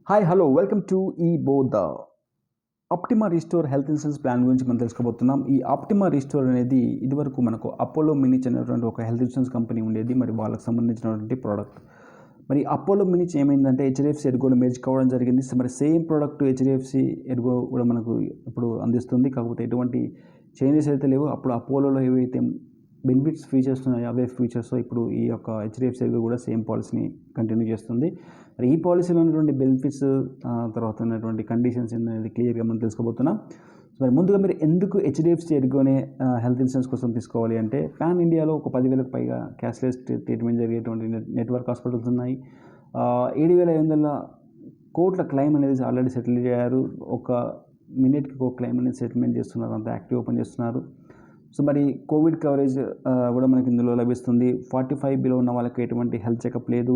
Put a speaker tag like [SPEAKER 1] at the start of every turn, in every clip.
[SPEAKER 1] Hi hello welcome to ఈ బోధ. Optima restore health insurance plan గురించి మనం తెలుసుకోబోతున్నాం. ఈ ఆప్టిమా రీస్టోర్ అనేది ఇదివరకు మనకు అపోలో మినిచ్ అనేటువంటి ఒక హెల్త్ ఇన్సూరెన్స్ కంపెనీ ఉండేది. మరి వాళ్ళకి సంబంధించినటువంటి ప్రోడక్ట్. మరి అపోలో మినిచ్ ఏమైందంటే హెచ్డిఎఫ్సి ఎర్గోలో మెర్జ్ కావడం జరిగింది. మరి సేమ్ ప్రోడక్ట్ హెచ్డిఎఫ్సి ఎర్గో కూడా మనకు ఇప్పుడు అందిస్తుంది. కాకపోతే ఎటువంటి చేంజెస్ అయితే లేవు. అప్పుడు అపోలోలో ఏవైతే బెనిఫిట్స్ ఫీచర్స్ ఉన్నాయో అవే ఫీచర్స్ ఇప్పుడు ఈ యొక్క హెచ్డిఎఫ్సి ఎర్గో కూడా సేమ్ పాలసీని కంటిన్యూ చేస్తుంది. మరి ఈ పాలసీలో ఉన్నటువంటి బెనిఫిట్స్ తర్వాత ఉన్నటువంటి కండిషన్స్ అనేది క్లియర్గా మనం తెలుసుకోబోతున్నాం. సో మరి ముందుగా మీరు ఎందుకు హెచ్డిఎఫ్సి ఎర్గోనే హెల్త్ ఇన్సూరెన్స్ కోసం తీసుకోవాలి అంటే పాన్ ఇండియాలో ఒక 10,000కు పైగా క్యాష్లెస్ ట్రీట్మెంట్ జరిగేటువంటి నెట్వర్క్ హాస్పిటల్స్ ఉన్నాయి. 7,500 కోట్ల క్లెయిమ్ అనేది ఆల్రెడీ సెటిల్ అయ్యారు. ఒక మినిట్కి ఒక క్లెయిమ్ అనేది సెటిల్మెంట్ చేస్తున్నారు, అంత యాక్టివ్ ఓపెన్ చేస్తున్నారు. సో మరి కోవిడ్ కవరేజ్ కూడా మనకి ఇందులో లభిస్తుంది. 45 బిలో ఉన్న వాళ్ళకి ఎటువంటి హెల్త్ చెకప్ లేదు.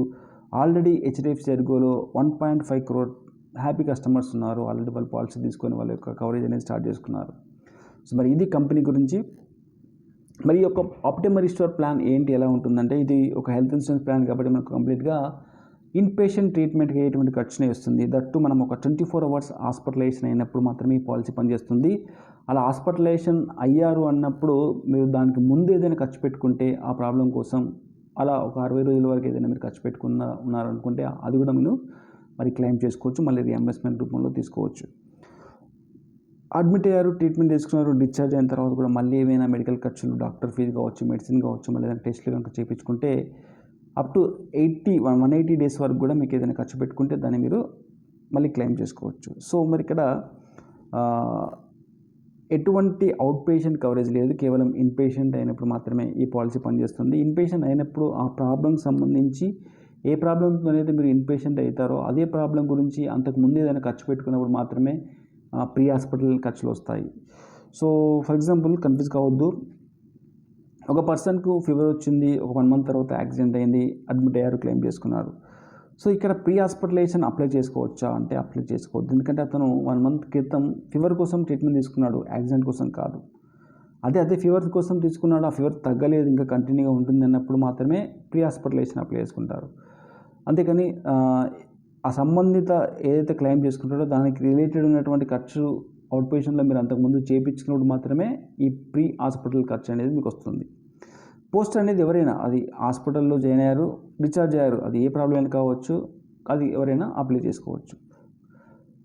[SPEAKER 1] ఆల్రెడీ హెచ్డిఎఫ్సి ఎర్గోలో 1.5 crore హ్యాపీ కస్టమర్స్ ఉన్నారు. ఆల్రెడీ వాళ్ళు పాలసీ తీసుకొని వాళ్ళ యొక్క కవరేజ్ అనేది స్టార్ట్ చేసుకున్నారు. సో మరి ఇది కంపెనీ గురించి. మరి ఈ యొక్క ఆప్టిమా రీస్టోర్ ప్లాన్ ఏంటి, ఎలా ఉంటుందంటే ఇది ఒక హెల్త్ ఇన్సూరెన్స్ ప్లాన్ కాబట్టి మనకు కంప్లీట్గా ఇన్పేషెంట్ ట్రీట్మెంట్కి ఎటువంటి ఖర్చునే వస్తుంది. దట్టు మనం ఒక 24 hours హాస్పిటలైజేషన్ అయినప్పుడు మాత్రమే ఈ పాలసీ పనిచేస్తుంది. అలా హాస్పిటలైజేషన్ అయ్యారు అన్నప్పుడు మీరు దానికి ముందు ఏదైనా ఖర్చు పెట్టుకుంటే ఆ ప్రాబ్లం కోసం అలా ఒక 60 రోజుల వరకు ఏదైనా మీరు ఖర్చు ఉన్నారనుకుంటే అది కూడా మీరు మరి క్లెయిమ్ చేసుకోవచ్చు, మళ్ళీ రీఎంబర్స్మెంట్ రూపంలో తీసుకోవచ్చు. అడ్మిట్ అయ్యారు, ట్రీట్మెంట్ తీసుకున్నారు, డిశ్చార్జ్ అయిన తర్వాత కూడా మళ్ళీ ఏమైనా మెడికల్ ఖర్చులు, డాక్టర్ ఫీజు కావచ్చు, మెడిసిన్ కావచ్చు, మళ్ళీ ఏదైనా టెస్ట్లు కనుక చేయించుకుంటే అప్ టు 180 days వరకు కూడా మీకు ఏదైనా ఖర్చు పెట్టుకుంటే దాన్ని మీరు మళ్ళీ క్లెయిమ్ చేసుకోవచ్చు. సో మరి ఇక్కడ ఎటువంటి అవుట్ పేషెంట్ కవరేజ్ లేదు, కేవలం ఇన్పేషెంట్ అయినప్పుడు మాత్రమే ఈ పాలసీ పనిచేస్తుంది. ఇన్పేషెంట్ అయినప్పుడు ఆ ప్రాబ్లంకి సంబంధించి ఏ ప్రాబ్లంతో అయితే మీరు ఇన్పేషెంట్ అవుతారో అదే ప్రాబ్లం గురించి అంతకు ముందు ఏదైనా ఖర్చు పెట్టుకున్నప్పుడు మాత్రమే ప్రీ హాస్పిటల్ ఖర్చులు వస్తాయి. సో ఫర్ ఎగ్జాంపుల్ కన్ఫ్యూజ్ కావద్దు. ఒక పర్సన్కు ఫీవర్ వచ్చింది, ఒక 1 month తర్వాత యాక్సిడెంట్ అయింది, అడ్మిట్ అయ్యారు, క్లెయిమ్ చేసుకున్నారు. సో ఇక్కడ ప్రీ హాస్పిటలైజేషన్ అప్లై చేసుకోవచ్చా అంటే అప్లై చేసుకోవద్దు. ఎందుకంటే అతను 1 month క్రితం ఫీవర్ కోసం ట్రీట్మెంట్ తీసుకున్నాడు, యాక్సిడెంట్ కోసం కాదు. అదే ఫీవర్ కోసం తీసుకున్నాడు, ఆ ఫీవర్ తగ్గలేదు, ఇంకా కంటిన్యూగా ఉంటుంది అన్నప్పుడు మాత్రమే ప్రీ హాస్పిటలైజేషన్ అప్లై చేసుకుంటారు. అంతేకాని ఆ సంబంధిత ఏదైతే క్లెయిమ్ చేసుకుంటారో దానికి రిలేటెడ్ ఉన్నటువంటి ఖర్చు అవుట్ పేషెంట్లో మీరు అంతకుముందు చేయించుకున్నప్పుడు మాత్రమే ఈ ప్రీ హాస్పిటల్ ఖర్చు అనేది మీకు వస్తుంది. పోస్ట్ అనేది ఎవరైనా, అది హాస్పిటల్లో జాయిన్ అయ్యారు, డిశ్చార్జ్ అయ్యారు, అది ఏ ప్రాబ్లం అయినా కావచ్చు, అది ఎవరైనా అప్లై చేసుకోవచ్చు.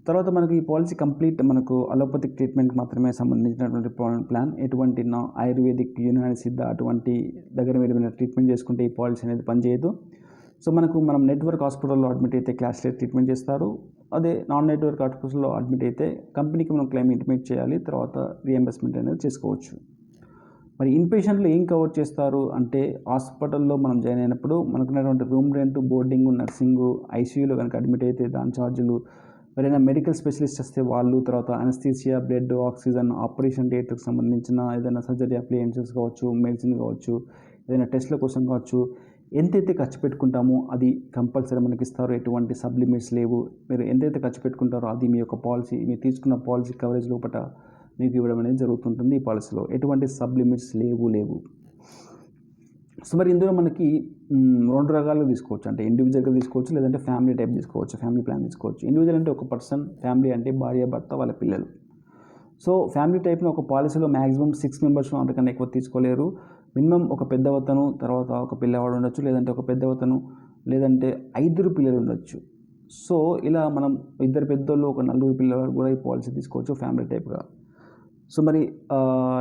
[SPEAKER 1] తర్వాత మనకు ఈ పాలసీ కంప్లీట్ మనకు అలోపతిక్ ట్రీట్మెంట్కి మాత్రమే సంబంధించినటువంటి ప్లాన్. ఎటువంటి ఆయుర్వేదిక్, యునాని, సిద్ధ అటువంటి దగ్గర మీరు ట్రీట్మెంట్ చేసుకుంటే ఈ పాలసీ అనేది పనిచేయదు. సో మనం నెట్వర్క్ హాస్పిటల్లో అడ్మిట్ అయితే క్యాష్లెస్ ట్రీట్మెంట్ చేస్తారు. అదే నాన్ నెట్వర్క్ హాస్పిటల్లో అడ్మిట్ అయితే కంపెనీకి మనం క్లెయిమ్ ఇంటిమేట్ చేయాలి, తర్వాత రీఎంబర్స్మెంట్ అనేది చేసుకోవచ్చు. మరి ఇన్పేషెంట్లో ఏం కవర్ చేస్తారు అంటే హాస్పిటల్లో మనం జాయిన్ అయినప్పుడు మనకున్నటువంటి రూమ్ రెంట్, బోర్డింగ్, నర్సింగ్, ఐసీయూలో కనుక అడ్మిట్ అయితే దాని ఛార్జీలు, ఎవరైనా మెడికల్ స్పెషలిస్ట్ వస్తే వాళ్ళు, తర్వాత అనస్థీసియా, బ్లడ్, ఆక్సిజన్, ఆపరేషన్ థియేటర్కి సంబంధించిన ఏదైనా సర్జరీ అప్లయన్సెస్ కావచ్చు, మెడిసిన్ కావచ్చు, ఏదైనా టెస్ట్ల కోసం కావచ్చు, ఎంతైతే ఖర్చు పెట్టుకుంటామో అది కంపల్సరీ మనకి ఇస్తారు. ఎటువంటి సబ్లిమిట్స్ లేవు. మీరు ఎంతైతే ఖర్చు పెట్టుకుంటారో అది మీ యొక్క పాలసీ, మీరు తీసుకున్న పాలసీ కవరేజ్ లోపల మీకు ఇవ్వడం అనేది జరుగుతుంటుంది. ఈ పాలసీలో ఎటువంటి సబ్లిమిట్స్ లేవు. సో మరి ఇందులో మనకి 2 రకాలుగా తీసుకోవచ్చు. అంటే ఇండివిజువల్గా తీసుకోవచ్చు, లేదంటే ఫ్యామిలీ టైప్ తీసుకోవచ్చు, ఫ్యామిలీ ప్లాన్ తీసుకోవచ్చు. ఇండివిజువల్ అంటే ఒక పర్సన్, ఫ్యామిలీ అంటే భార్య, భర్త, వాళ్ళ పిల్లలు. సో ఫ్యామిలీ టైప్లో ఒక పాలసీలో మ్యాక్సిమం 6 members అంతకన్నా ఎక్కువ తీసుకోలేరు. మినిమం ఒక పెద్దవతను, తర్వాత ఒక పిల్లవాడు ఉండొచ్చు, లేదంటే ఒక పెద్దవతను, లేదంటే 5 పిల్లలు ఉండొచ్చు. సో ఇలా మనం 2 పెద్దోళ్ళు, ఒక 4 పిల్లలు కూడా ఈ పాలసీ తీసుకోవచ్చు ఫ్యామిలీ టైప్గా. సో మరి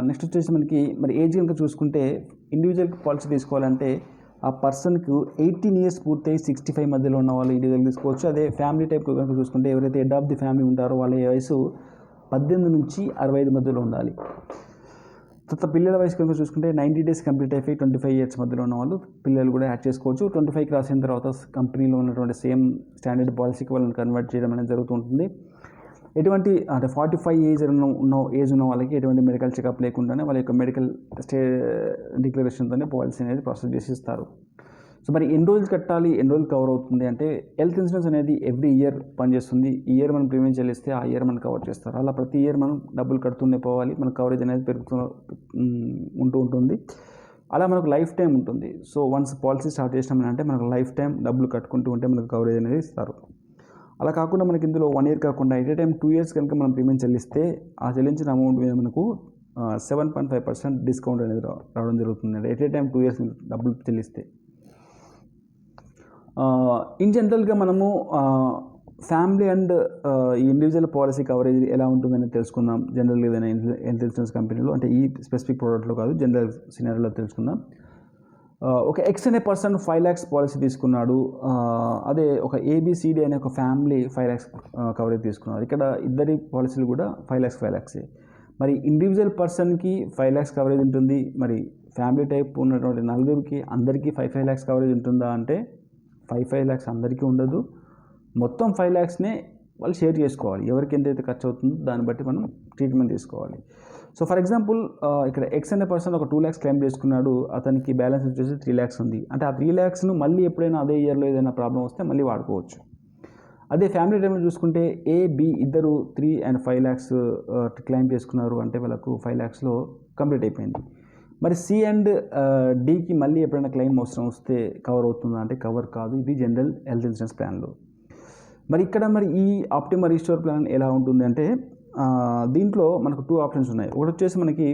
[SPEAKER 1] నెక్స్ట్ వచ్చేసి మనకి మరి ఏజ్ కనుక చూసుకుంటే ఇండివిజువల్ పాలసీ తీసుకోవాలంటే ఆ పర్సన్కు 18 years పూర్తయి 65 మధ్యలో ఉన్న వాళ్ళు ఇండివిజువల్ తీసుకోవచ్చు. అదే ఫ్యామిలీ టైప్ కనుక చూసుకుంటే ఎవరైతే హెడ్ ఆఫ్ ది ఫ్యామిలీ ఉంటారో వాళ్ళ వయసు 18 నుంచి 65 మధ్యలో ఉండాలి. తర్వాత పిల్లల వయసు కనుక చూసుకుంటే 90 days కంప్లీట్ అయిపోయి 25 years మధ్యలో ఉన్న వాళ్ళు పిల్లలు కూడా యాడ్ చేసుకోవచ్చు. 25 క్రాస్ అయిన తర్వాత కంపెనీలో ఉన్నటువంటి సేమ్ స్టాండర్డ్ పాలసీకి వాళ్ళని కన్వర్ట్ చేయడం అనేది జరుగుతుంటుంది. ఎటువంటి అంటే 45 ఏజ్ ఉన్న వాళ్ళకి ఎటువంటి మెడికల్ చెకప్ లేకుండానే వాళ్ళ యొక్క మెడికల్ డిక్లరేషన్తోనే పాలసీ అనేది ప్రాసెస్ చేసి ఇస్తారు. సో మరి ఎన్ని రోజులు కట్టాలి, ఎన్ని రోజులు కవర్ అవుతుంది అంటే హెల్త్ ఇన్సూరెన్స్ అనేది ఎవ్రీ ఇయర్ పనిచేస్తుంది. ఈ ఇయర్ మనం ప్రీమియం చెల్లిస్తే ఆ ఇయర్ మనం కవర్ చేస్తారు. అలా ప్రతి ఇయర్ మనం డబ్బులు కడుతూనే పోవాలి, మన కవరేజ్ అనేది ఉంటుంది. అలా మనకు లైఫ్ టైం ఉంటుంది. సో వన్స్ పాలసీ స్టార్ట్ చేసినామంటే మనకు లైఫ్ టైం డబ్బులు కట్టుకుంటూ ఉంటే మనకు కవరేజ్ అనేది ఇస్తారు. అలా కాకుండా మనకి ఇందులో 1 ఇయర్ కాకుండా ఎట్ ఏ టైం 2 ఇయర్స్ కనుక మనం ప్రీమియం చెల్లిస్తే ఆ చెల్లించిన అమౌంట్ మీద మనకు 7.5% డిస్కౌంట్ అనేది రావడం జరుగుతుంది. ఎట్ ఏ టైం 2 ఇయర్స్ డబ్బులు చెల్లిస్తే. ఇన్ జనరల్గా మనము ఫ్యామిలీ అండ్ ఈ ఇండివిజువల్ పాలసీ కవరేజ్ ఎలా ఉంటుందని తెలుసుకుందాం. జనరల్గా ఏదైనా హెల్త్ ఇన్సూరెన్స్ కంపెనీలో, అంటే ఈ స్పెసిఫిక్ ప్రోడక్ట్లో కాదు, జనరల్ సినారియోలో తెలుసుకుందాం. ఒక ఎక్స్ అనే పర్సన్ 5 lakhs పాలసీ తీసుకున్నాడు. అదే ఒక ఏబిసిడి అనే ఒక ఫ్యామిలీ 5 lakhs కవరేజ్ తీసుకున్నారు. ఇక్కడ ఇద్దరి పాలసీలు కూడా 5 lakhs. మరి ఇండివిజువల్ పర్సన్కి 5 lakhs కవరేజ్ ఉంటుంది. మరి ఫ్యామిలీ టైప్ ఉన్నటువంటి నలుగురికి అందరికీ 5 lakhs కవరేజ్ ఉంటుందా అంటే 5 lakhs అందరికీ ఉండదు. మొత్తం 5 lakhsనే వాళ్ళు షేర్ చేసుకోవాలి. ఎవరికి ఎంతైతే ఖర్చు అవుతుందో దాన్ని బట్టి మనం ట్రీట్మెంట్ తీసుకోవాలి. సో ఫర్ ఎగ్జాంపుల్ ఇక్కడ ఎక్స్ అనే పర్సన్ ఒక 2 lakhs క్లెయిమ్ చేసుకున్నాడు. అతనికి బ్యాలెన్స్ వచ్చేసి 3 lakhs ఉంది. అంటే ఆ 3 lakhsను మళ్ళీ ఎప్పుడైనా అదే ఇయర్లో ఏదైనా ప్రాబ్లం వస్తే మళ్ళీ వాడుకోవచ్చు. అదే ఫ్యామిలీ టైంలో చూసుకుంటే ఏ, బి ఇద్దరు 3 and 5 lakhs క్లెయిమ్ చేసుకున్నారు అంటే వాళ్ళకు 5 lakhsలో కంప్లీట్ అయిపోయింది. మరి సి అండ్ డికి మళ్ళీ ఎప్పుడైనా క్లెయిమ్ అవసరం వస్తే కవర్ అవుతుందా అంటే కవర్ కాదు. ఇది జనరల్ హెల్త్ ఇన్సూరెన్స్ ప్లాన్లో. మరి ఇక్కడ మరి ఈ ఆప్టిమా రీస్టోర్ ప్లాన్ ఎలా ఉంటుంది అంటే దీంట్లో మనకు 2 ఆప్షన్స్ ఉన్నాయి. ఒకటి వచ్చేసి మనకి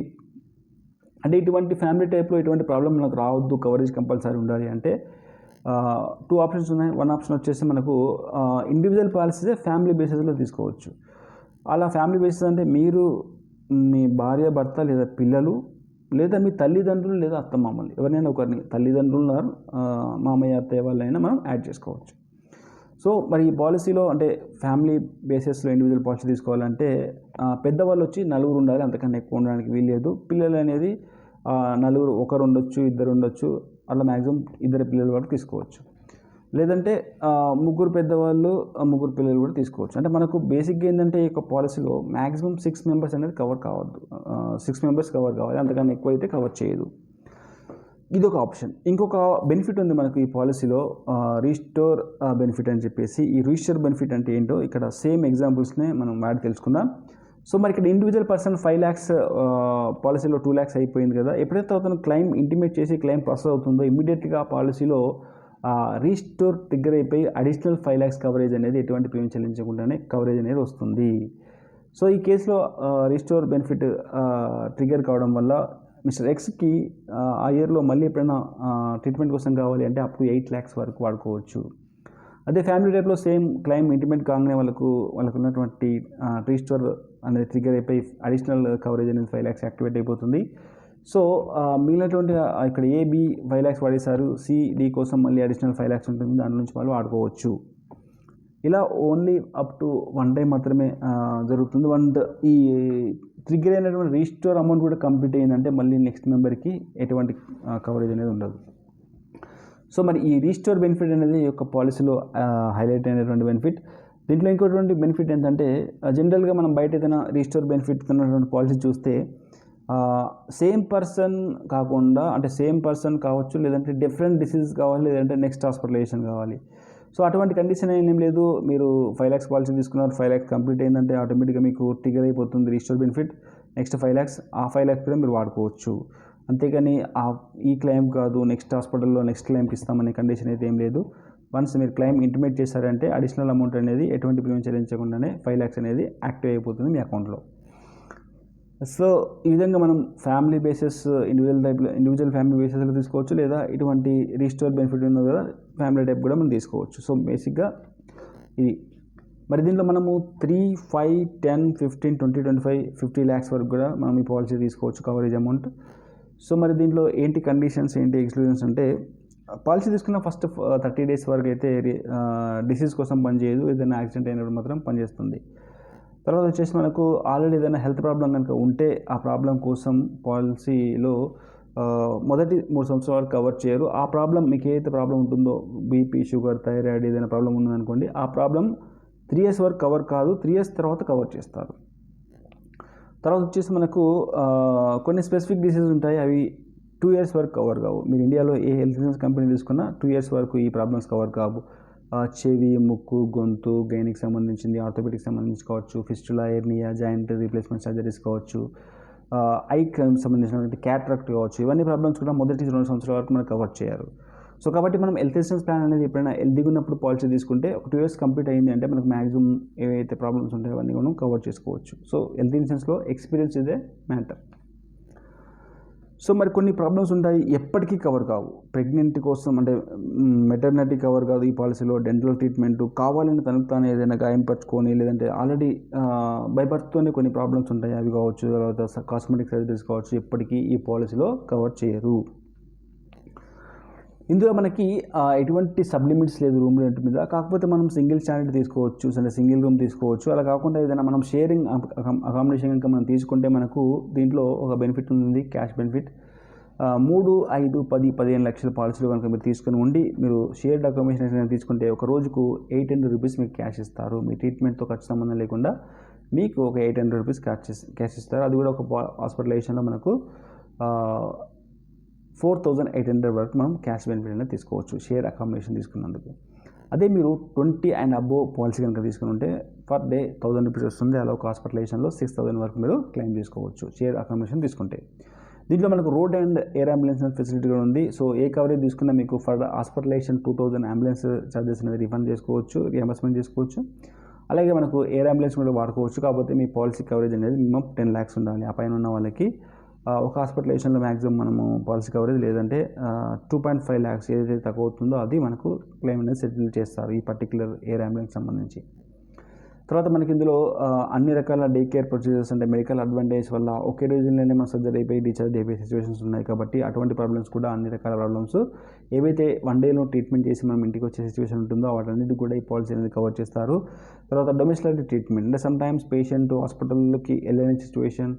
[SPEAKER 1] అంటే ఇటువంటి ఫ్యామిలీ టైప్లో ఎటువంటి ప్రాబ్లం మనకు రావద్దు, కవరేజ్ కంపల్సరీ ఉండాలి అంటే 2 ఆప్షన్స్ ఉన్నాయి. 1 ఆప్షన్ వచ్చేసి మనకు ఇండివిజువల్ పాలసీసే ఫ్యామిలీ బేసిస్లో తీసుకోవచ్చు. అలా ఫ్యామిలీ బేసిస్ అంటే మీరు, మీ భార్య, భర్త లేదా పిల్లలు, లేదా మీ తల్లిదండ్రులు లేదా అత్తమామలు, ఎవరినైనా ఒకరిని, తల్లిదండ్రులు మామయ్య, అత్తయ్య వాళ్ళైనా మనం యాడ్ చేసుకోవచ్చు. సో మరి ఈ పాలసీలో అంటే ఫ్యామిలీ బేసిస్లో ఇండివిజువల్ పాలసీ తీసుకోవాలంటే పెద్దవాళ్ళు వచ్చి 4 ఉండాలి, అంతకన్నా ఎక్కువ ఉండడానికి వీల్లేదు. పిల్లలు అనేది 4, ఒకరు ఉండొచ్చు, ఇద్దరు ఉండొచ్చు, అలా మ్యాక్సిమం 2 పిల్లల వరకు తీసుకోవచ్చు. లేదంటే 3 పెద్దవాళ్ళు, 3 పిల్లలు కూడా తీసుకోవచ్చు. అంటే మనకు బేసిక్గా ఏంటంటే ఈ యొక్క పాలసీలో మ్యాక్సిమం 6 members అనేది కవర్ కావద్దు. 6 members కవర్ కావాలి, అంతకన్నా ఎక్కువ అయితే కవర్ చేయదు. ఇదొక ఆప్షన్. ఇంకొక బెనిఫిట్ ఉంది మనకు ఈ పాలసీలో, రీస్టోర్ బెనిఫిట్ అని చెప్పేసి. ఈ రీస్టోర్ బెనిఫిట్ అంటే ఏంటో ఇక్కడ సేమ్ ఎగ్జాంపుల్స్నే మనం వాడి తెలుసుకుందాం. సో మరి ఇక్కడ ఇండివిజువల్ పర్సన్ 5 lakhs పాలసీలో 2 lakhs అయిపోయింది కదా. ఎప్పుడైతే అతను క్లెయిమ్ ఇంటిమేట్ చేసి క్లెయిమ్ ప్రాసెస్ అవుతుందో ఇమీడియట్గా ఆ పాలసీలో రీస్టోర్ ట్రిగ్గర్ అయిపోయి అడిషనల్ 5 lakhs కవరేజ్ అనేది ఎటువంటి ప్రీమియం చెల్లించకుండానే కవరేజ్ అనేది వస్తుంది. సో ఈ కేసులో రీస్టోర్ బెనిఫిట్ ట్రిగ్గర్ కావడం వల్ల మిస్టర్ ఎక్స్కి ఆ ఇయర్లో మళ్ళీ ఎప్పుడైనా ట్రీట్మెంట్ కోసం కావాలి అంటే అప్ టు 8 lakhs వరకు వాడుకోవచ్చు. అదే ఫ్యామిలీ టైప్లో సేమ్ క్లెయిమ్ ఇంటిమేట్ కాగానే వాళ్ళకు ఉన్నటువంటి రీస్టోర్ అనేది ట్రిగ్గర్ అయిపోయి అడిషనల్ కవరేజ్ అనేది 5 lakhs యాక్టివేట్ అయిపోతుంది. సో మిగిలినటువంటి ఇక్కడ ఏబి 5 lakhs వాడేశారు, సిడి కోసం మళ్ళీ అడిషనల్ 5 lakhs ఉంటుంది, దాని నుంచి వాళ్ళు వాడుకోవచ్చు. ఇలా ఓన్లీ అప్ టు 1 time మాత్రమే జరుగుతుంది. ఈ ట్రిగ్గర్ అయినటువంటి రీస్టోర్ అమౌంట్ కూడా కంప్లీట్ అయిందంటే మళ్ళీ నెక్స్ట్ మెంబర్కి ఎటువంటి కవరేజ్ అనేది ఉండదు. సో మరి ఈ రీస్టోర్ బెనిఫిట్ అనేది ఈ యొక్క పాలసీలో హైలైట్ అయినటువంటి బెనిఫిట్. దీంట్లో ఇంకోటువంటి బెనిఫిట్ ఏంటంటే జనరల్గా మనం బయట ఏదైనా రీస్టోర్ బెనిఫిట్ ఉన్నటువంటి పాలసీ చూస్తే సేమ్ పర్సన్ కాకుండా, అంటే సేమ్ పర్సన్ కావచ్చు, లేదంటే డిఫరెంట్ డిసీజ్ కావాలి, లేదంటే నెక్స్ట్ హాస్పిటలైజేషన్ కావాలి. సో అటువంటి కండిషన్ ఏం లేదు. మీరు 5 lakhs పాలసీ తీసుకున్నారు, 5 lakhs కంప్లీట్ అయిందంటే ఆటోమేటిక్గా మీకు ట్రిగ్గర్ అయిపోతుంది రీస్టోర్ బెనిఫిట్. నెక్స్ట్ 5 lakhs, ఆ 5 lakhs కూడా మీరు వాడుకోవచ్చు. అంతేగాని ఈ క్లెయిమ్ కాదు, నెక్స్ట్ హాస్పిటల్లో నెక్స్ట్ క్లెయిమ్కి ఇస్తామనే కండిషన్ అయితే ఏం లేదు. వన్స్ మీరు క్లెయిమ్ ఇంటిమేట్ చేశారంటే అడిషనల్ అమౌంట్ అనేది ఎటువంటి ప్రీమియం చెల్లించకుండానే 5 lakhs అనేది యాక్టివ్ అయిపోతుంది మీ అకౌంట్లో. సో ఈ విధంగా మనం ఫ్యామిలీ బేసిస్ ఇండివిజువల్ ఫ్యామిలీ బేసిస్లో తీసుకోవచ్చు, లేదా ఇటువంటి రీస్టోర్ బెనిఫిట్ ఉన్నది కదా ఫ్యామిలీ టైప్ కూడా మనం తీసుకోవచ్చు. సో బేసిక్గా ఇది. మరి దీంట్లో మనము 3, 5, 10, 15, 20, 25, 50 lakhs వరకు కూడా మనం ఈ పాలసీ తీసుకోవచ్చు కవరేజ్ అమౌంట్. సో మరి దీంట్లో ఏంటి కండిషన్స్, ఏంటి ఎక్స్క్లూజన్స్ అంటే పాలసీ తీసుకున్న ఫస్ట్ 30 days వరకు అయితే డిసీజ్ కోసం పనిచేయదు, ఏదైనా యాక్సిడెంట్ అయినప్పుడు మాత్రం పనిచేస్తుంది. తర్వాత వచ్చేసి మనకు ఆల్రెడీ ఏదైనా హెల్త్ ప్రాబ్లం కనుక ఉంటే ఆ ప్రాబ్లం కోసం పాలసీలో మొదటి 3 సంవత్సరాల వరకు కవర్ చేయరు. ఆ ప్రాబ్లం మీకు ఏదైతే ప్రాబ్లం ఉంటుందో, బీపీ, షుగర్, థైరాయిడ్ ఏదైనా ప్రాబ్లం ఉందనుకోండి, ఆ ప్రాబ్లం 3 years వరకు కవర్ కాదు, 3 years తర్వాత కవర్ చేస్తారు. తర్వాత వచ్చేసి మనకు కొన్ని స్పెసిఫిక్ డిసీజెస్ ఉంటాయి, అవి 2 years వరకు కవర్ కావు. మీరు ఇండియాలో ఏ హెల్త్ ఇన్సూరెన్స్ కంపెనీ తీసుకున్నా 2 years వరకు ఈ ప్రాబ్లమ్స్ కవర్ కావు. చెవి, ముక్కు, గొంతు, గైనిక్ సంబంధించింది, ఆర్థోపెడిక్ సంబంధించి కావచ్చు, ఫిస్టులా, ఎర్నియా, జాయింట్ రీప్లేస్మెంట్ సర్జరీస్ కావచ్చు, ఐ సంబంధించినటువంటి క్యాట్రాక్ట్ కావచ్చు, ఇవన్నీ ప్రాబ్లమ్స్ కూడా మొదటి 2 సంవత్సరాల వరకు మనకు కవర్ చేయరు. సో కాబట్టి మనం హెల్త్ ఇన్సూరెన్స్ ప్లాన్ అనేది ఎప్పుడైనా హెల్తీగా ఉన్నప్పుడు పాలసీ తీసుకుంటే ఒక 2 years కంప్లీట్ అయింది అంటే మనకు మ్యాక్సిమం ఏవైతే ప్రాబ్లమ్స్ ఉంటాయో అవన్నీ మనం కవర్ చేసుకోవచ్చు. సో హెల్త్ ఇన్సూరెన్స్లో ఎక్స్పీరియన్స్ ఇదే మ్యాటర్. సో మరి కొన్ని ప్రాబ్లమ్స్ ఉంటాయి, ఎప్పటికీ కవర్ కావు. ప్రెగ్నెంట్ కోసం అంటే మెటర్నిటీ కవర్ కాదు ఈ పాలసీలో. డెంటల్ ట్రీట్మెంట్ కావాలని తనకు తాను ఏదైనా గాయం పరుచుకొని, లేదంటే ఆల్రెడీ బై బర్త్తోనే కొన్ని ప్రాబ్లమ్స్ ఉంటాయి, అవి కావచ్చు. తర్వాత కాస్మెటిక్ సర్జరీస్ కావచ్చు, ఎప్పటికీ ఈ పాలసీలో కవర్ చేయరు. ఇందులో మనకి ఎటువంటి సబ్లిమిట్స్ లేదు రూమ్ రెంట్ మీద. కాకపోతే మనం సింగిల్ స్టాండర్డ్ తీసుకోవచ్చు, అంటే సింగిల్ రూమ్ తీసుకోవచ్చు. అలా కాకుండా ఏదైనా మనం షేరింగ్ అకామిడేషన్ కనుక మనం తీసుకుంటే మనకు దీంట్లో ఒక బెనిఫిట్ ఉంది, క్యాష్ బెనిఫిట్. 3, 5, 10, 15 లక్షల పాలసీలు కనుక మీరు తీసుకుని ఉండి మీరు షేర్డ్ అకామిడేషన్ తీసుకుంటే ఒక రోజుకు 800 రూపీస్ మీకు క్యాష్ ఇస్తారు. మీ ట్రీట్మెంట్తో ఖర్చు సంబంధం లేకుండా మీకు ఒక 800 రూపీస్ క్యాష్ ఇస్తారు. అది కూడా ఒక హాస్పిటలైజేషన్లో మనకు 4800 వరకు మనం క్యాష్ బెనిఫిట్ అనేది తీసుకోవచ్చు షేర్ అకామిడేషన్ తీసుకున్నందుకు. అదే మీరు 20 and above పాలసీ కనుక తీసుకుని ఉంటే పర్ డే 1000 రూపీస్ వస్తుంది. అలా ఒక హాస్పిటలైజేషన్లో 6000 వరకు మీరు క్లెయిమ్ చేసుకోవచ్చు షేర్ అకామిడేషన్ తీసుకుంటే. దీంట్లో మనకు road and air ambulance facility కూడా ఉంది. సో ఏ కవరేజ్ తీసుకున్నా మీకు ఫర్ హాస్పిటలైజేషన్ 2000 అంబులెన్స్ ఛార్జెస్ అనేది రిఫండ్ చేసుకోవచ్చు, రియంబర్స్మెంట్ చేసుకోవచ్చు. అలాగే మనకు ఎయిర్ అంబులెన్స్ కూడా వాడుకోవచ్చు. కాకపోతే మీ పాలసీ కవరేజ్ అనేది మినిమం 10 lakhs ఉండాలి. ఆ పైన ఉన్న వాళ్ళకి ఒక హాస్పిటలైజేషన్లో మ్యాక్సిమం మనము పాలసీ కవరేజ్ లేదంటే 2.5 lakhs ఏదైతే తక్కువ అవుతుందో అది మనకు క్లెయిమ్ అనేది సెటిల్ చేస్తారు ఈ పర్టికులర్ ఎయిర్ అంబులెన్స్ సంబంధించి. తర్వాత మనకి ఇందులో అన్ని రకాల డే కేర్ ప్రొసీజర్స్ అంటే మెడికల్ అడ్వాంటేజ్ వల్ల ఒకే రోజులోనే మన సర్జరీ అయిపోయి డిశ్చార్జ్ అయిపోయే సిచ్యువేషన్స్ ఉన్నాయి. కాబట్టి అటువంటి ప్రాబ్లమ్స్ కూడా అన్ని రకాల ప్రాబ్లమ్స్ ఏవైతే 1 dayలో ట్రీట్మెంట్ చేసి మనం ఇంటికి వచ్చే సిచ్యువేషన్ ఉంటుందో వాటన్నిటి కూడా ఈ పాలసీ అనేది కవర్ చేస్తారు. తర్వాత డొమెస్టిక్ ట్రీట్మెంట్ అంటే సమ్ టైమ్స్ పేషెంట్ హాస్పిటల్కి వెళ్ళని సిచ్యువేషన్,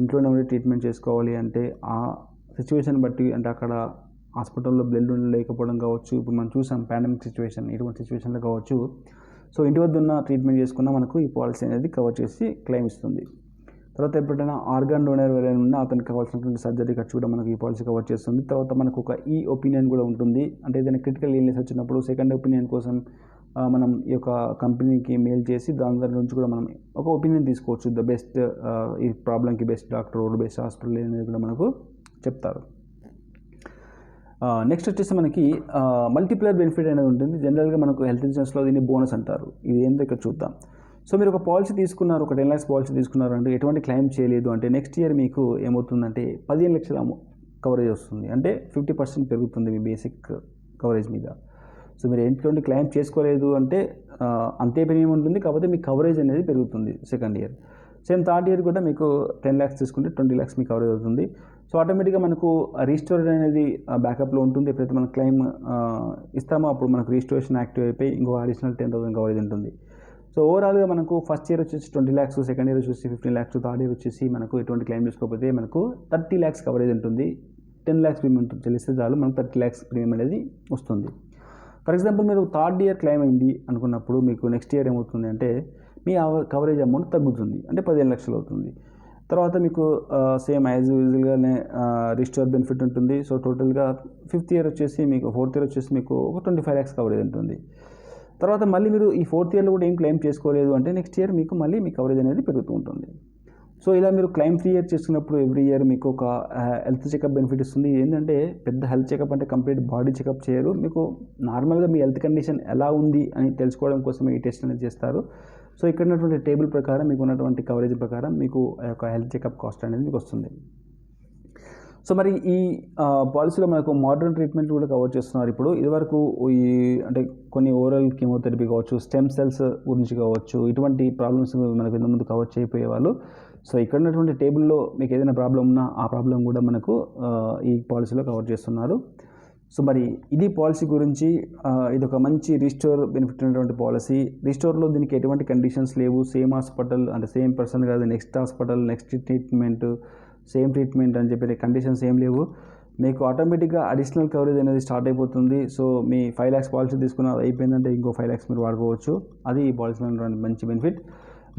[SPEAKER 1] ఇంట్లోనే ఉండి ట్రీట్మెంట్ చేసుకోవాలి అంటే ఆ సిచ్యువేషన్ బట్టి, అంటే అక్కడ హాస్పిటల్లో బ్లడ్ లేకపోవడం కావచ్చు, ఇప్పుడు మనం చూసాం పాండమిక్ సిచ్యువేషన్, ఇటువంటి సిచ్యువేషన్లో కావచ్చు. సో ఇంటి వద్ద ఉన్న ట్రీట్మెంట్ చేసుకున్నా మనకు ఈ పాలసీ అనేది కవర్ చేసి క్లెయిమ్ ఇస్తుంది. తర్వాత ఎప్పుడైనా ఆర్గాన్ డోనర్ ఎవరైనా ఉన్నా అతనికి కావాల్సినటువంటి సర్జరీ ఖర్చు కూడా మనకు ఈ పాలసీ కవర్ చేస్తుంది. తర్వాత మనకు ఒక ఒపీనియన్ కూడా ఉంటుంది. అంటే ఏదైనా క్రిటికల్ ఇల్నెస్ వచ్చినప్పుడు సెకండ్ ఒపీనియన్ కోసం మనం ఈ యొక్క కంపెనీకి మెయిల్ చేసి దాని దగ్గర నుంచి కూడా మనం ఒక ఒపీనియన్ తీసుకోవచ్చు. ద బెస్ట్ ఈ ప్రాబ్లంకి బెస్ట్ డాక్టర్, బెస్ట్ హాస్పిటల్ అనేది కూడా మనకు చెప్తారు. నెక్స్ట్ వచ్చేసి మనకి మల్టిప్లర్ బెనిఫిట్ అనేది ఉంటుంది. జనరల్గా మనకు హెల్త్ ఇన్సూరెన్స్లో దీన్ని బోనస్ అంటారు. ఇది ఏందో ఇక్కడ చూద్దాం. సో మీరు ఒక పాలసీ తీసుకున్నారు, ఒక 10 lakhs పాలసీ తీసుకున్నారు అంటే ఎటువంటి క్లెయిమ్ చేయలేదు అంటే నెక్స్ట్ ఇయర్ మీకు ఏమవుతుందంటే 15 లక్షల కవరేజ్ వస్తుంది. అంటే 50% పెరుగుతుంది మీ బేసిక్ కవరేజ్ మీద. సో మీరు ఎటువంటి క్లెయిమ్ చేసుకోలేదు అంటే అంతే ప్రీమియం ఉంటుంది, కాకపోతే మీ కవరేజ్ అనేది పెరుగుతుంది second year. Same third year కూడా మీకు 10 lakhs తీసుకుంటే 20 lakhs మీ కవరేజ్ అవుతుంది. సో ఆటోమేటిక్గా మనకు రీస్టోర్ అనేది బ్యాకప్లో ఉంటుంది. ఎప్పుడైతే మనం క్లెయిమ్ ఇస్తామో అప్పుడు మనకు రీస్టోరేషన్ యాక్టివ్ అయిపోయి ఇంకో అడిషనల్ 10,000 కవరేజ్ ఉంటుంది. సో ఓవరాల్గా మనకు ఫస్ట్ ఇయర్ వచ్చేసి 20 lakhs, సెకండ్ ఇయర్ వచ్చేసి 15 lakhs, థర్డ్ ఇయర్ వచ్చేసి మనకు ఎటువంటి క్లెయిమ్ తీసుకోకపోతే మనకు 30 lakhs కవరేజ్ ఉంటుంది. 10 lakhs ప్రీమియం చెల్లిస్తే చాలు మనకు 30 lakhs ప్రీమియం అనేది వస్తుంది. ఫర్ ఎగ్జాంపుల్ మీరు థర్డ్ ఇయర్ క్లెయిమ్ అయింది అనుకున్నప్పుడు మీకు నెక్స్ట్ ఇయర్ ఏమవుతుంది అంటే మీ కవరేజ్ అమౌంట్ తగ్గుతుంది, అంటే 15 లక్షలు అవుతుంది. తర్వాత మీకు సేమ్ యాజ్ యూజువల్గానే రిస్టోర్ బెనిఫిట్ ఉంటుంది. సో టోటల్గా ఫోర్త్ ఇయర్ వచ్చేసి మీకు ఒక 25 lakhs కవరేజ్ ఉంటుంది. తర్వాత మళ్ళీ మీరు ఈ ఫోర్త్ ఇయర్లో కూడా ఏం క్లెయిమ్ చేసుకోలేదు అంటే నెక్స్ట్ ఇయర్ మీకు మళ్ళీ మీ కవరేజ్ అనేది పెరుగుతూ ఉంటుంది. సో ఇలా మీరు క్లెయిమ్ ఫ్రీ ఇయర్ చేసుకున్నప్పుడు ఎవ్రీ ఇయర్ మీకు ఒక హెల్త్ చెకప్ బెనిఫిట్ ఇస్తుంది. ఏంటంటే పెద్ద హెల్త్ చెకప్ అంటే కంప్లీట్ బాడీ చెకప్ చేయరు, మీకు నార్మల్గా మీ హెల్త్ కండిషన్ ఎలా ఉంది అని తెలుసుకోవడం కోసం ఈ టెస్ట్ అనేది చేస్తారు. సో ఇక్కడ ఉన్నటువంటి టేబుల్ ప్రకారం మీకు ఉన్నటువంటి కవరేజ్ ప్రకారం మీకు ఆ యొక్క హెల్త్ చెకప్ కాస్ట్ అనేది మీకు వస్తుంది. సో మరి ఈ పాలసీలో మనకు మోడర్న్ ట్రీట్మెంట్ కూడా కవర్ చేస్తున్నారు. ఇప్పుడు ఇదివరకు ఈ అంటే కొన్ని ఓరల్ కీమోథెరపీ కావచ్చు, స్టెమ్ సెల్స్ గురించి కావచ్చు, ఇటువంటి ప్రాబ్లమ్స్ మనకు ఇంతకుముందు కవర్ చేయకపోయేవాళ్ళు. సో ఇక్కడ ఉన్నటువంటి టేబుల్లో మీకు ఏదైనా ప్రాబ్లం ఉన్నా ఆ ప్రాబ్లం కూడా మనకు ఈ పాలసీలో కవర్ చేస్తున్నారు. సో మరి ఇది పాలసీ గురించి. ఇది ఒక మంచి రీస్టోర్ బెనిఫిట్ ఉన్నటువంటి పాలసీ. రీస్టోర్లో దీనికి ఎటువంటి కండిషన్స్ లేవు. సేమ్ హాస్పిటల్ అంటే సేమ్ పర్సన్ కాదు, next hospital, next treatment, same treatment అని చెప్పి కండిషన్స్ ఏం లేవు. మీకు ఆటోమేటిక్గా అడిషనల్ కవరేజ్ అనేది స్టార్ట్ అయిపోతుంది. సో మీ 5 lakhs పాలసీ తీసుకున్న అయిపోయిందంటే ఇంకో 5 lakhs మీరు వాడుకోవచ్చు. అది ఈ పాలసీలో ఉన్నటువంటి మంచి బెనిఫిట్.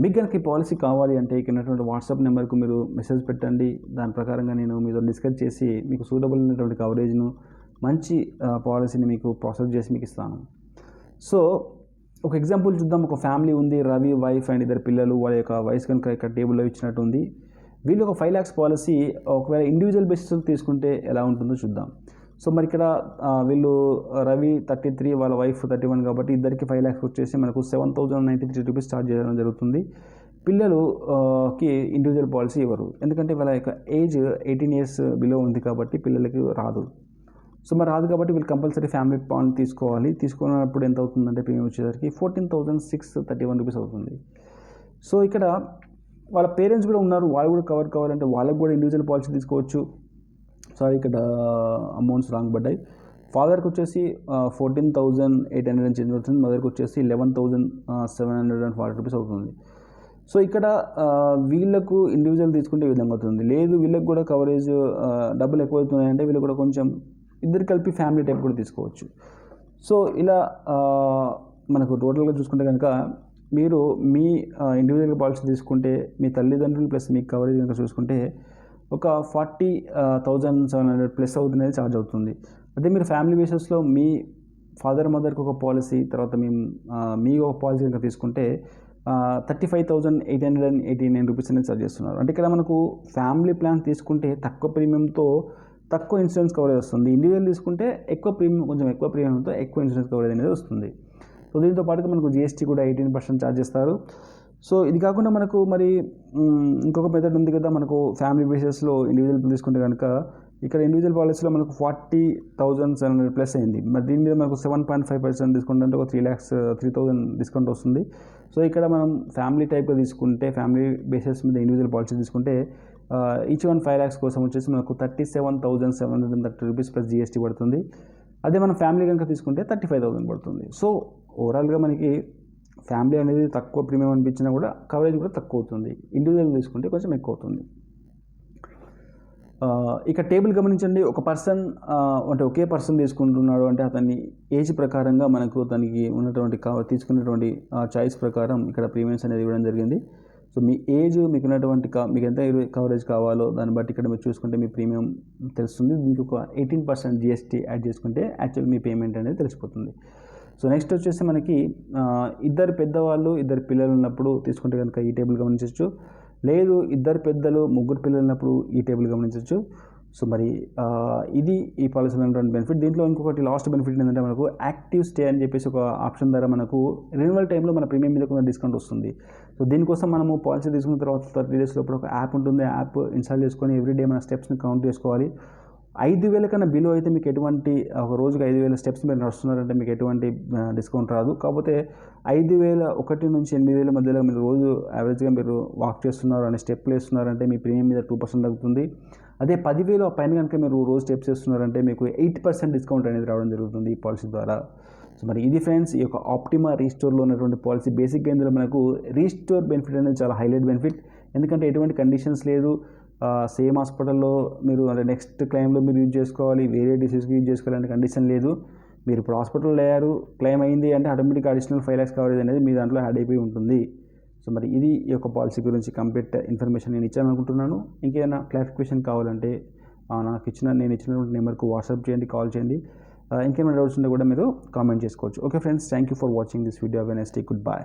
[SPEAKER 1] మీకు కనుక ఈ పాలసీ కావాలి అంటే ఇక్కడ ఉన్నటువంటి వాట్సాప్ నెంబర్కు మీరు మెసేజ్ పెట్టండి. దాని ప్రకారంగా నేను మీతో డిస్కస్ చేసి మీకు సూటబుల్ అయినటువంటి కవరేజ్ను, మంచి పాలసీని మీకు ప్రాసెస్ చేసి మీకు ఇస్తాను. సో ఒక ఎగ్జాంపుల్ చూద్దాం. ఒక ఫ్యామిలీ ఉంది, రవి వైఫ్ అండ్ 2 పిల్లలు. వాళ్ళ యొక్క వయసు కనుక ఇక్కడ టేబుల్లో ఇచ్చినట్టు ఉంది. వీళ్ళు ఒక 5 lakhs పాలసీ ఒకవేళ ఇండివిజువల్ బేసిస్ తీసుకుంటే ఎలా ఉంటుందో చూద్దాం. సో మరి ఇక్కడ వీళ్ళు రవి 33, వాళ్ళ వైఫ్ 31 కాబట్టి ఇద్దరికి 5 lakhs వచ్చేసి మనకు 7,093 రూపీస్ ఛార్జ్ చేయడం జరుగుతుంది. పిల్లలుకి ఇండివిజువల్ పాలసీ ఇవ్వరు, ఎందుకంటే వాళ్ళ యొక్క ఏజ్ 18 years బిలో ఉంది కాబట్టి పిల్లలకి రాదు. సో మరి రాదు కాబట్టి వీళ్ళు కంపల్సరీ ఫ్యామిలీ పాలసీ తీసుకోవాలి. తీసుకున్నప్పుడు ఎంత అవుతుందంటే ప్రీమియం వచ్చేసరికి 14,631 రూపీస్ అవుతుంది. సో ఇక్కడ వాళ్ళ పేరెంట్స్ కూడా ఉన్నారు, వాళ్ళు కూడా కవర్ కావాలంటే వాళ్ళకి కూడా ఇండివిజువల్ పాలసీ తీసుకోవచ్చు. సారీ, ఇక్కడ అమౌంట్స్ రాంగ్ పడ్డాయి. ఫాదర్కి వచ్చేసి 14,800 చేంజ్ అవుతుంది, మదర్కి వచ్చేసి 11,740 రూపీస్ అవుతుంది. సో ఇక్కడ వీళ్ళకు ఇండివిజువల్ తీసుకుంటే ఈ విధంగా అవుతుంది. లేదు వీళ్ళకి కూడా కవరేజ్ డబ్బులు ఎక్కువ అవుతున్నాయంటే వీళ్ళు కూడా కొంచెం ఇద్దరు కలిపి ఫ్యామిలీ టైప్ కూడా తీసుకోవచ్చు. సో ఇలా మనకు టోటల్గా చూసుకుంటే కనుక మీరు మీ ఇండివిజువల్ పాలసీ తీసుకుంటే మీ తల్లిదండ్రులు ప్లస్ మీ కవరేజ్ కనుక చూసుకుంటే ఒక 40,700 ప్లస్ అవుతుంది ఛార్జ్ అవుతుంది. అదే మీరు ఫ్యామిలీ బేసిస్లో మీ ఫాదర్ మదర్కి ఒక పాలసీ, తర్వాత మీ ఒక పాలసీ కనుక తీసుకుంటే 35,889 రూపీస్ అనేది ఛార్జ్ చేస్తున్నారు. అంటే ఇక్కడ మనకు ఫ్యామిలీ ప్లాన్ తీసుకుంటే తక్కువ ప్రీమియంతో తక్కువ ఇన్సూరెన్స్ కవరేజ్ వస్తుంది. ఇండివిజువల్ తీసుకుంటే ఎక్కువ ప్రీమియం, కొంచెం ఎక్కువ ప్రీమియంతో ఎక్కువ ఇన్సూరెన్స్ కవరేజ్ అనేది వస్తుంది. సో దీంతో పాటుగా మనకు GST కూడా 18% ఛార్జ్ చేస్తారు. సో ఇది కాకుండా మనకు మరి ఇంకొక మెథడ్ ఉంది కదా, మనకు ఫ్యామిలీ బేసిస్లో ఇండివిజువల్ తీసుకుంటే కనుక ఇక్కడ ఇండివిజువల్ పాలసీలో మనకు 40,700 ప్లస్ అయింది. మరి దీని మీద మనకు 7.5% డిస్కౌంట్ అంటే ఒక 3,00,000 డిస్కౌంట్ వస్తుంది. సో ఇక్కడ మనం ఫ్యామిలీ టైప్గా తీసుకుంటే, ఫ్యామిలీ బేసిస్ మీద ఇండివిజువల్ పాలసీ తీసుకుంటే ఈచ్ వన్ 5 lakhs కోసం వచ్చేసి మనకు 37,730 రూపీస్ ప్లస్ GST పడుతుంది. అదే మనం ఫ్యామిలీ కనుక తీసుకుంటే 35,000 పడుతుంది. సో ఓవరాల్గా మనకి ఫ్యామిలీ అనేది తక్కువ ప్రీమియం అనిపించినా కూడా కవరేజ్ కూడా తక్కువ అవుతుంది. ఇండివిజువల్ తీసుకుంటే కొంచెం ఎక్కువ అవుతుంది. ఇక టేబుల్ గమనించండి. ఒక పర్సన్ అంటే ఒకే పర్సన్ తీసుకుంటున్నాడు అంటే అతన్ని ఏజ్ ప్రకారంగా మనకు తనకి ఉన్నటువంటి తీసుకున్నటువంటి చాయిస్ ప్రకారం ఇక్కడ ప్రీమియమ్స్ అనేది ఇవ్వడం జరిగింది. సో మీ ఏజ్, మీకున్నటువంటి మీకు ఎంత కవరేజ్ కావాలో దాన్ని బట్టి ఇక్కడ మీరు చూసుకుంటే మీ ప్రీమియం తెలుస్తుంది. దీనికి ఒక 18% GST యాడ్ చేసుకుంటే యాక్చువల్ మీ పేమెంట్ అనేది తెలిసిపోతుంది. సో నెక్స్ట్ వచ్చేసి మనకి ఇద్దరు పెద్దవాళ్ళు, ఇద్దరు పిల్లలు ఉన్నప్పుడు తీసుకుంటే కనుక ఈ టేబుల్ గమనించవచ్చు. లేదు ఇద్దరు పెద్దలు, ముగ్గురు పిల్లలు ఉన్నప్పుడు ఈ టేబుల్ గమనించవచ్చు. సో మరి ఇది ఈ పాలసీలో ఉన్నటువంటి బెనిఫిట్. దీంట్లో ఇంకొకటి లాస్ట్ బెనిఫిట్ ఏంటంటే మనకు యాక్టివ్ స్టే అని చెప్పేసి ఒక ఆప్షన్ ద్వారా మనకు రెన్యువల్ టైంలో మన ప్రీమియం మీద కొంత డిస్కౌంట్ వస్తుంది. సో దీనికోసం మనము పాలసీ తీసుకున్న తర్వాత 30 days లోపల ఒక యాప్ ఉంటుంది. ఆ యాప్ ఇన్స్టాల్ చేసుకొని ఎవ్రీడే మన స్టెప్స్ని కౌంట్ చేసుకోవాలి. 5,000 కన్నా బిలో అయితే మీకు ఎటువంటి, ఒక రోజుకి 5,000 స్టెప్స్ మీరు నడుస్తున్నారంటే మీకు ఎటువంటి డిస్కౌంట్ రాదు. కాకపోతే 5,001 నుంచి 8,000 మధ్యలో మీరు రోజు యావరేజ్గా మీరు వాక్ చేస్తున్నారు అని స్టెప్లు వేస్తున్నారంటే మీ ప్రీమియం మీద 2% తగ్గుతుంది. అదే 10,000 పైన కనుక మీరు రోజు స్టెప్స్ వేస్తున్నారంటే మీకు 8% డిస్కౌంట్ అనేది రావడం జరుగుతుంది ఈ పాలసీ ద్వారా. సో మరి ఇది ఫ్రెండ్స్ ఈ యొక్క ఆప్టిమా రీస్టోర్లో ఉన్నటువంటి పాలసీ. బేసిక్గా ఇందులో మనకు రీస్టోర్ బెనిఫిట్ అనేది చాలా హైలైట్ బెనిఫిట్, ఎందుకంటే ఎటువంటి కండిషన్స్ లేదు. సేమ్ హాస్పిటల్లో మీరు అంటే నెక్స్ట్ క్లైమ్లో మీరు యూజ్ చేసుకోవాలి, వేరే డిసీజ్కి యూజ్ చేసుకోవాలంటే కండిషన్ లేదు. మీరు ఇప్పుడు హాస్పిటల్లో అయ్యారు, క్లైమ్ అయింది అంటే ఆటోమేటిక్గా అడిషనల్ 5 lakhs కవరేజ్ అనేది మీ దాంట్లో యాడ్ అయిపోయి ఉంటుంది. సో మరి ఇది ఈ యొక్క పాలసీ గురించి కంప్లీట్ ఇన్ఫర్మేషన్ నేను ఇచ్చాను అనుకుంటున్నాను. ఇంకేమైనా క్లారిఫికేషన్ కావాలంటే నేను ఇచ్చినటువంటి నెంబర్కు వాట్సాప్ చేయండి, కాల్ చేయండి. ఇంకేమైనా డౌట్స్ ఉంటే కూడా మీరు కామెంట్ చేసుకోవచ్చు. Okay friends, thank you for watching this video. When I stay good bye.